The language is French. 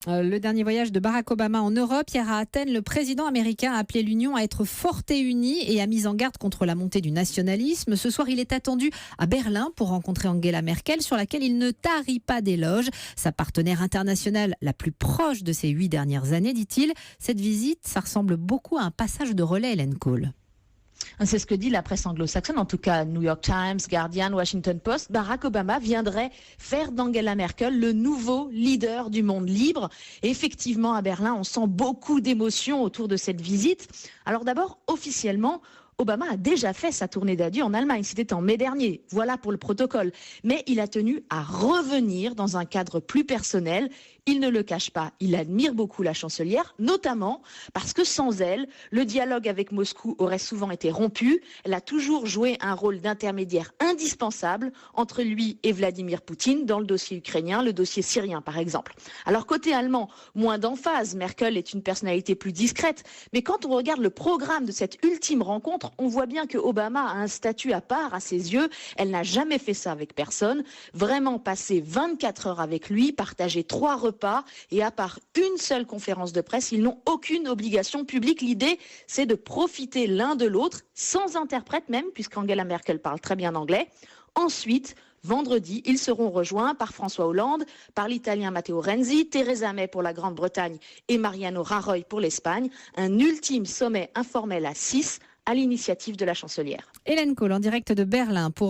Le dernier voyage de Barack Obama en Europe, hier à Athènes, le président américain a appelé l'Union à être forte et unie et a mis en garde contre la montée du nationalisme. Ce soir, il est attendu à Berlin pour rencontrer Angela Merkel, sur laquelle il ne tarit pas d'éloges. Sa partenaire internationale la plus proche de ces 8 dernières années, dit-il. Cette visite, ça ressemble beaucoup à un passage de relais, Hélène Cole. C'est ce que dit la presse anglo-saxonne, en tout cas New York Times, Guardian, Washington Post. Barack Obama viendrait faire d'Angela Merkel le nouveau leader du monde libre. Et effectivement, à Berlin, on sent beaucoup d'émotions autour de cette visite. Alors d'abord, officiellement, Obama a déjà fait sa tournée d'adieu en Allemagne. C'était en mai dernier. Voilà pour le protocole. Mais il a tenu à revenir dans un cadre plus personnel. Il ne le cache pas. Il admire beaucoup la chancelière, notamment parce que sans elle, le dialogue avec Moscou aurait souvent été rompu. Elle a toujours joué un rôle d'intermédiaire indispensable entre lui et Vladimir Poutine dans le dossier ukrainien, le dossier syrien par exemple. Alors côté allemand, moins d'emphase. Merkel est une personnalité plus discrète. Mais quand on regarde le programme de cette ultime rencontre, on voit bien que Obama a un statut à part à ses yeux. Elle n'a jamais fait ça avec personne. Vraiment passer 24 heures avec lui, partager 3 repas et à part une seule conférence de presse, ils n'ont aucune obligation publique. L'idée, c'est de profiter l'un de l'autre, sans interprète même, puisqu'Angela Merkel parle très bien anglais. Ensuite, vendredi, ils seront rejoints par François Hollande, par l'Italien Matteo Renzi, Theresa May pour la Grande-Bretagne et Mariano Rajoy pour l'Espagne. Un ultime sommet informel à 6 à l'initiative de la chancelière. Hélène Cole en direct de Berlin pour